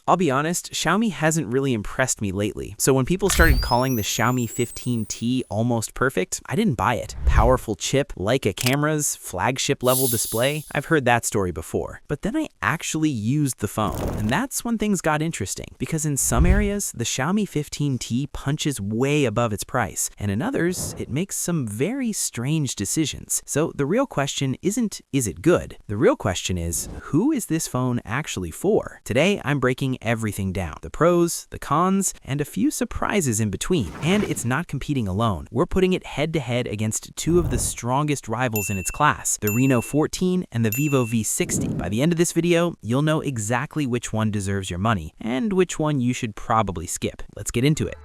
I'll be honest, Xiaomi hasn't really impressed me lately. So when people started calling the Xiaomi 15T almost perfect, I didn't buy it. Powerful chip, Leica cameras, flagship-level display, I've heard that story before. But then I actually used the phone, and that's when things got interesting. Because in some areas, the Xiaomi 15T punches way above its price, and in others, it makes some very strange decisions. So the real question isn't, is it good? The real question is, who is this phone actually for? Today, I'm breaking everything down. The pros, the cons, and a few surprises in between. And it's not competing alone. We're putting it head-to-head against two of the strongest rivals in its class, the Reno 14 and the Vivo V60. By the end of this video, you'll know exactly which one deserves your money, and which one you should probably skip. Let's get into it.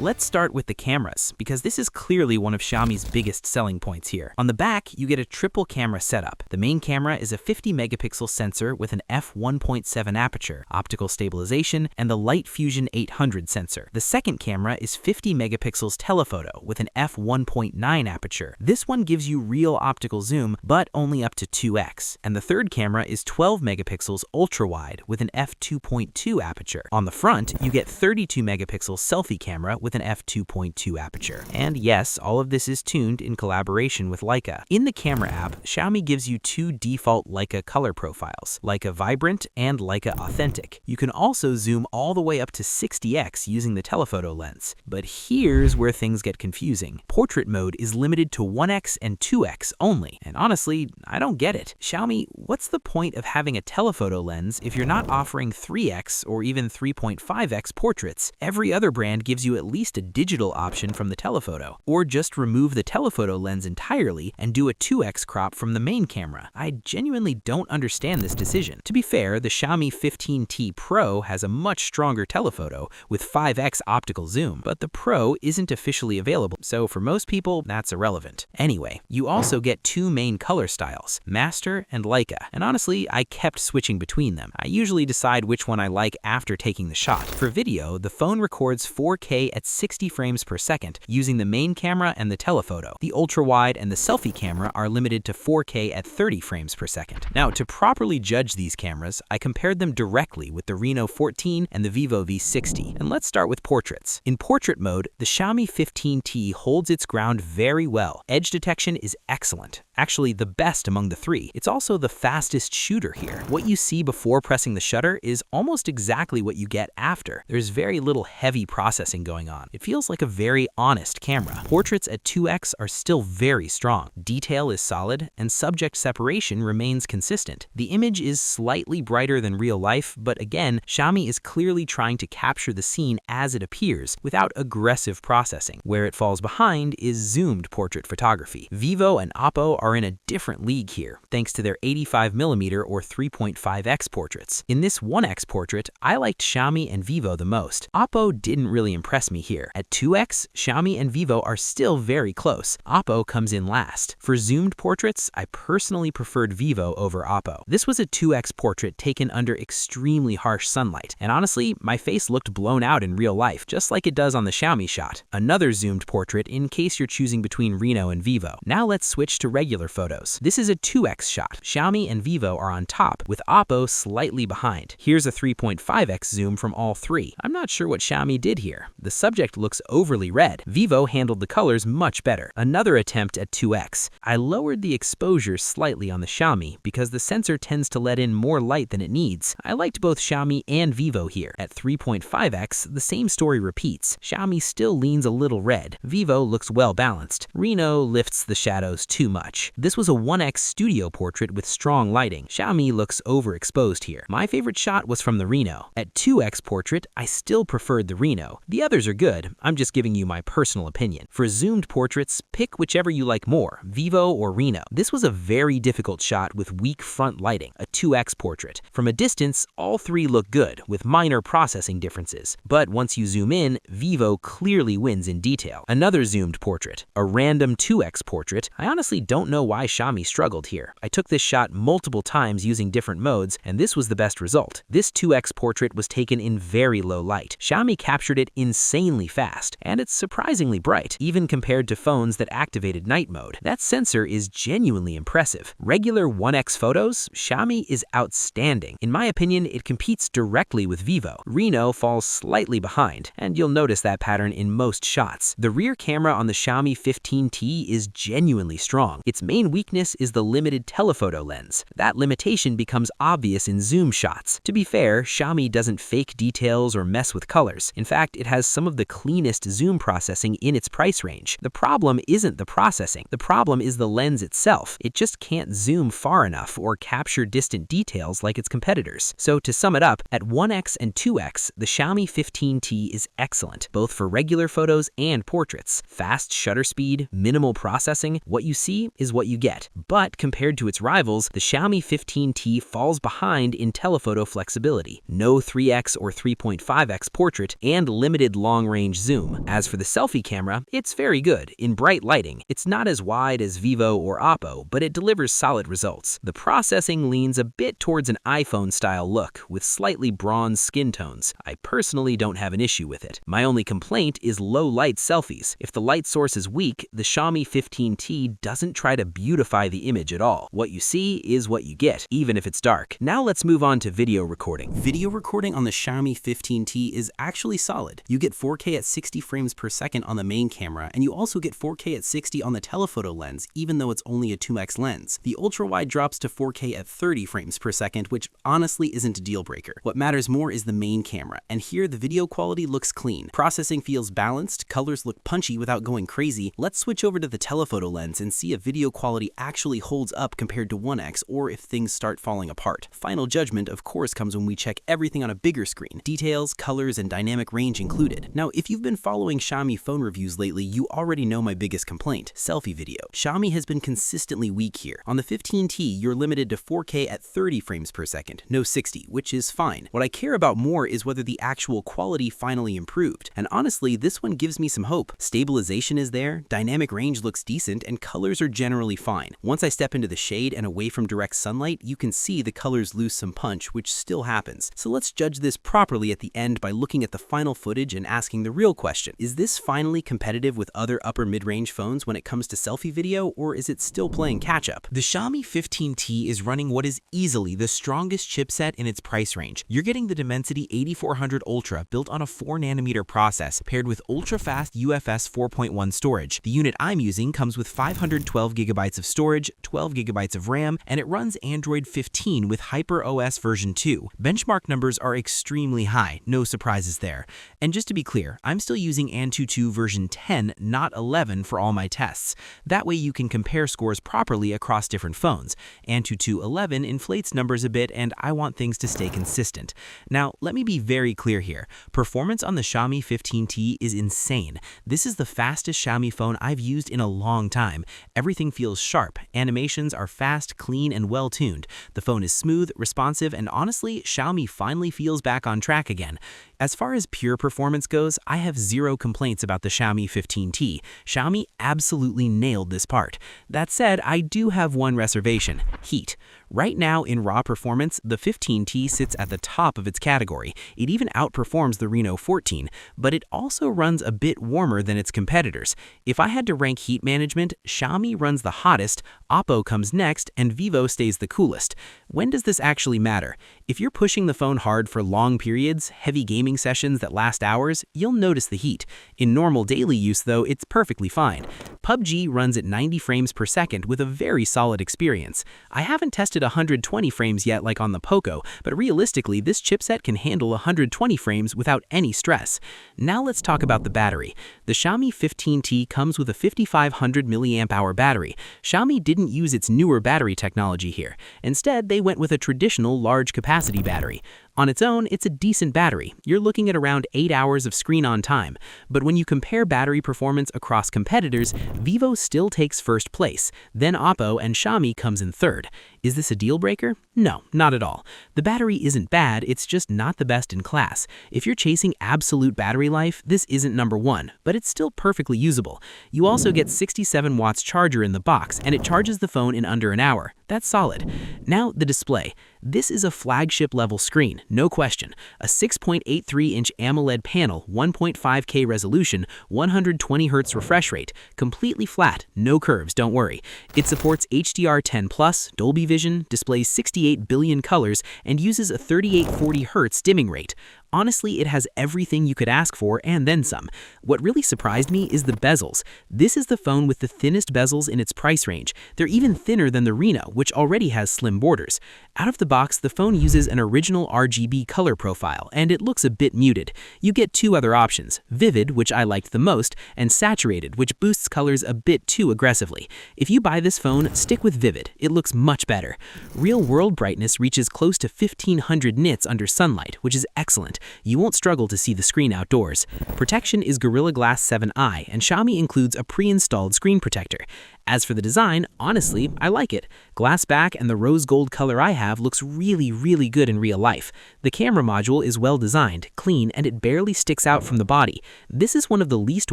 Let's start with the cameras, because this is clearly one of Xiaomi's biggest selling points here. On the back, you get a triple camera setup. The main camera is a 50-megapixel sensor with an f1.7 aperture, optical stabilization, and the Light Fusion 800 sensor. The second camera is 50 megapixels telephoto with an f1.9 aperture. This one gives you real optical zoom, but only up to 2x. And the third camera is 12 megapixels ultra-wide with an f2.2 aperture. On the front, you get 32 megapixel selfie camera with an f2.2 aperture. And yes, all of this is tuned in collaboration with Leica. In the camera app, Xiaomi gives you two default Leica color profiles, Leica Vibrant and Leica Authentic. You can also zoom all the way up to 60x using the telephoto lens. But here's where things get confusing. Portrait mode is limited to 1x and 2x only. And honestly, I don't get it. Xiaomi, what's the point of having a telephoto lens if you're not offering 3x or even 3.5x portraits? Every other brand gives you at least a digital option from the telephoto, or just remove the telephoto lens entirely and do a 2x crop from the main camera. I genuinely don't understand this decision. To be fair, the Xiaomi 15T Pro has a much stronger telephoto with 5x optical zoom, but the Pro isn't officially available, so for most people, that's irrelevant. Anyway, you also get two main color styles, Master and Leica, and honestly, I kept switching between them. I usually decide which one I like after taking the shot. For video, the phone records 4K at 60 frames per second using the main camera and the telephoto. The ultra-wide and the selfie camera are limited to 4K at 30 frames per second. Now, to properly judge these cameras, I compared them directly with the Reno 14 and the Vivo V60. And let's start with portraits. In portrait mode, the Xiaomi 15T holds its ground very well. Edge detection is excellent. Actually, the best among the three. It's also the fastest shooter here. What you see before pressing the shutter is almost exactly what you get after. There's very little heavy processing going on. It feels like a very honest camera. Portraits at 2x are still very strong. Detail is solid, and subject separation remains consistent. The image is slightly brighter than real life, but again, Xiaomi is clearly trying to capture the scene as it appears without aggressive processing. Where it falls behind is zoomed portrait photography. Vivo and Oppo are in a different league here, thanks to their 85mm or 3.5x portraits. In this 1x portrait, I liked Xiaomi and Vivo the most. Oppo didn't really impress me here. At 2x, Xiaomi and Vivo are still very close. Oppo comes in last. For zoomed portraits, I personally preferred Vivo over Oppo. This was a 2x portrait taken under extremely harsh sunlight, and honestly, my face looked blown out in real life, just like it does on the Xiaomi shot. Another zoomed portrait in case you're choosing between Reno and Vivo. Now let's switch to regular photos. This is a 2x shot. Xiaomi and Vivo are on top, with Oppo slightly behind. Here's a 3.5x zoom from all three. I'm not sure what Xiaomi did here. The subject looks overly red. Vivo handled the colors much better. Another attempt at 2x. I lowered the exposure slightly on the Xiaomi because the sensor tends to let in more light than it needs. I liked both Xiaomi and Vivo here. At 3.5x, the same story repeats. Xiaomi still leans a little red. Vivo looks well balanced. Reno lifts the shadows too much. This was a 1x studio portrait with strong lighting. Xiaomi looks overexposed here. My favorite shot was from the Reno. At 2x portrait, I still preferred the Reno. The others are good. I'm just giving you my personal opinion. For zoomed portraits, pick whichever you like more, Vivo or Reno. This was a very difficult shot with weak front lighting, a 2x portrait. From a distance, all three look good, with minor processing differences. But once you zoom in, Vivo clearly wins in detail. Another zoomed portrait, a random 2x portrait. I honestly don't know why Xiaomi struggled here. I took this shot multiple times using different modes, and this was the best result. This 2x portrait was taken in very low light. Xiaomi captured it insanely insanely fast, and it's surprisingly bright, even compared to phones that activated night mode. That sensor is genuinely impressive. Regular 1x photos, Xiaomi is outstanding. In my opinion, it competes directly with Vivo. Reno falls slightly behind, and you'll notice that pattern in most shots. The rear camera on the Xiaomi 15T is genuinely strong. Its main weakness is the limited telephoto lens. That limitation becomes obvious in zoom shots. To be fair, Xiaomi doesn't fake details or mess with colors. In fact, it has some of the cleanest zoom processing in its price range. The problem isn't the processing. The problem is the lens itself. It just can't zoom far enough or capture distant details like its competitors. So to sum it up, at 1x and 2x, the Xiaomi 15T is excellent, both for regular photos and portraits. Fast shutter speed, minimal processing, what you see is what you get. But compared to its rivals, the Xiaomi 15T falls behind in telephoto flexibility. No 3x or 3.5x portrait and limited long-range zoom. As for the selfie camera, it's very good. In bright lighting, it's not as wide as Vivo or Oppo, but it delivers solid results. The processing leans a bit towards an iPhone-style look, with slightly bronze skin tones. I personally don't have an issue with it. My only complaint is low-light selfies. If the light source is weak, the Xiaomi 15T doesn't try to beautify the image at all. What you see is what you get, even if it's dark. Now let's move on to video recording. Video recording on the Xiaomi 15T is actually solid. You get 4K at 60 frames per second on the main camera, and you also get 4K at 60 on the telephoto lens, even though it's only a 2x lens. The ultra-wide drops to 4K at 30 frames per second, which honestly isn't a deal breaker. What matters more is the main camera, and here the video quality looks clean. Processing feels balanced, colors look punchy without going crazy. Let's switch over to the telephoto lens and see if video quality actually holds up compared to 1x or if things start falling apart. Final judgment, of course, comes when we check everything on a bigger screen, details, colors, and dynamic range included. Now, if you've been following Xiaomi phone reviews lately, you already know my biggest complaint: selfie video. Xiaomi has been consistently weak here. On the 15T, you're limited to 4K at 30 frames per second, no 60, which is fine. What I care about more is whether the actual quality finally improved. And honestly, this one gives me some hope. Stabilization is there, dynamic range looks decent, and colors are generally fine. Once I step into the shade and away from direct sunlight, you can see the colors lose some punch, which still happens. So let's judge this properly at the end by looking at the final footage and asking the real question: is this finally competitive with other upper mid-range phones when it comes to selfie video, or is it still playing catch-up? The Xiaomi 15T is running what is easily the strongest chipset in its price range. You're getting the Dimensity 8400 Ultra built on a 4nm process paired with ultra-fast UFS 4.1 storage. The unit I'm using comes with 512GB of storage, 12GB of RAM, and it runs Android 15 with HyperOS version 2. Benchmark numbers are extremely high, no surprises there. And just to be clear, I'm still using Antutu version 10, not 11 for all my tests. That way you can compare scores properly across different phones. Antutu 11 inflates numbers a bit, and I want things to stay consistent. Now, let me be very clear here. Performance on the Xiaomi 15T is insane. This is the fastest Xiaomi phone I've used in a long time. Everything feels sharp, animations are fast, clean, and well-tuned. The phone is smooth, responsive, and honestly, Xiaomi finally feels back on track again. As far as pure performance goes, I have zero complaints about the Xiaomi 15T. Xiaomi absolutely nailed this part. That said, I do have one reservation: heat. Right now, in raw performance, the 15T sits at the top of its category. It even outperforms the Reno 14, but it also runs a bit warmer than its competitors. If I had to rank heat management, Xiaomi runs the hottest, Oppo comes next, and Vivo stays the coolest. When does this actually matter? If you're pushing the phone hard for long periods, heavy gaming sessions that last hours, you'll notice the heat. In normal daily use, though, it's perfectly fine. PUBG runs at 90 frames per second with a very solid experience. I haven't tested 120 frames yet like on the Poco, but realistically, this chipset can handle 120 frames without any stress. Now let's talk about the battery. The Xiaomi 15T comes with a 5500 mAh battery. Xiaomi didn't use its newer battery technology here. Instead, they went with a traditional large capacity battery. On its own, it's a decent battery. You're looking at around 8 hours of screen-on time. But when you compare battery performance across competitors, Vivo still takes first place. Then Oppo and Xiaomi comes in third. Is this a deal breaker? No, not at all. The battery isn't bad, it's just not the best in class. If you're chasing absolute battery life, this isn't number one, but it's still perfectly usable. You also get 67 watts charger in the box, and it charges the phone in under an hour. That's solid. Now, the display. This is a flagship-level screen, no question. A 6.83-inch AMOLED panel, 1.5K resolution, 120Hz refresh rate, completely flat, no curves, don't worry. It supports HDR10+, Dolby Vision, displays 68 billion colors, and uses a 3840Hz dimming rate. Honestly, it has everything you could ask for and then some. What really surprised me is the bezels. This is the phone with the thinnest bezels in its price range. They're even thinner than the Reno, which already has slim borders. Out of the box, the phone uses an original RGB color profile, and it looks a bit muted. You get two other options, vivid, which I liked the most, and saturated, which boosts colors a bit too aggressively. If you buy this phone, stick with vivid. It looks much better. Real-world brightness reaches close to 1500 nits under sunlight, which is excellent. You won't struggle to see the screen outdoors. Protection is Gorilla Glass 7i, and Xiaomi includes a pre-installed screen protector. As for the design, honestly, I like it. Glass back and the rose gold color I have looks really good in real life. The camera module is well designed, clean, and it barely sticks out from the body. This is one of the least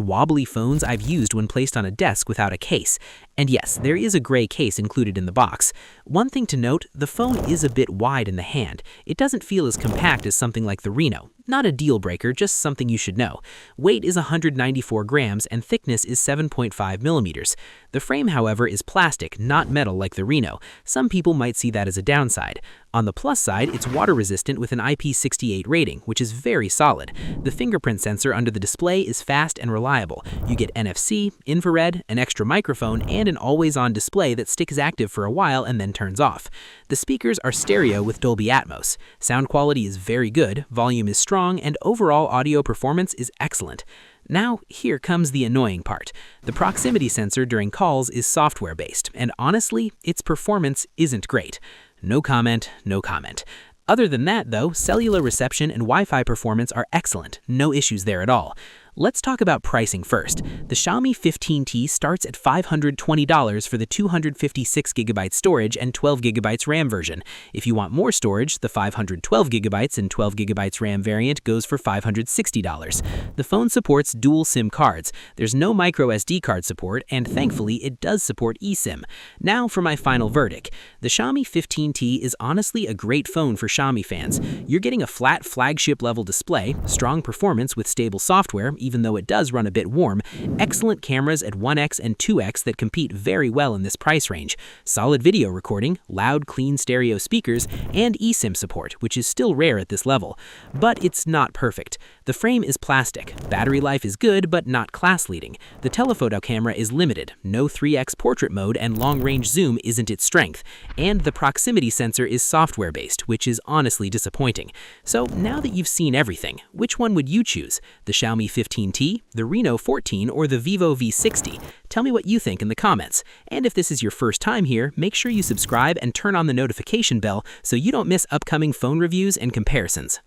wobbly phones I've used when placed on a desk without a case. And yes, there is a gray case included in the box. One thing to note, the phone is a bit wide in the hand. It doesn't feel as compact as something like the Reno. Not a deal breaker, just something you should know. Weight is 194 grams and thickness is 7.5 millimeters. The frame, however, is plastic, not metal like the Reno. Some people might see that as a downside. On the plus side, it's water resistant with an IP68 rating, which is very solid. The fingerprint sensor under the display is fast and reliable. You get NFC, infrared, an extra microphone, and an always-on display that sticks active for a while and then turns off. The speakers are stereo with Dolby Atmos. Sound quality is very good, volume is strong, and overall audio performance is excellent. Now, here comes the annoying part. The proximity sensor during calls is software-based, and honestly, its performance isn't great. No comment, no comment. Other than that, though, cellular reception and Wi-Fi performance are excellent. No issues there at all. Let's talk about pricing first. The Xiaomi 15T starts at $520 for the 256GB storage and 12GB RAM version. If you want more storage, the 512GB and 12GB RAM variant goes for $560. The phone supports dual SIM cards. There's no micro SD card support, and thankfully it does support eSIM. Now for my final verdict. The Xiaomi 15T is honestly a great phone for Xiaomi fans. You're getting a flat flagship-level display, strong performance with stable software, even though it does run a bit warm, excellent cameras at 1x and 2x that compete very well in this price range, solid video recording, loud, clean stereo speakers, and eSIM support, which is still rare at this level. But it's not perfect. The frame is plastic, battery life is good but not class-leading, the telephoto camera is limited, no 3x portrait mode and long-range zoom isn't its strength, and the proximity sensor is software-based, which is honestly disappointing. So now that you've seen everything, which one would you choose? The Xiaomi 15T, the Reno 14, or the Vivo V60? Tell me what you think in the comments. And if this is your first time here, make sure you subscribe and turn on the notification bell so you don't miss upcoming phone reviews and comparisons.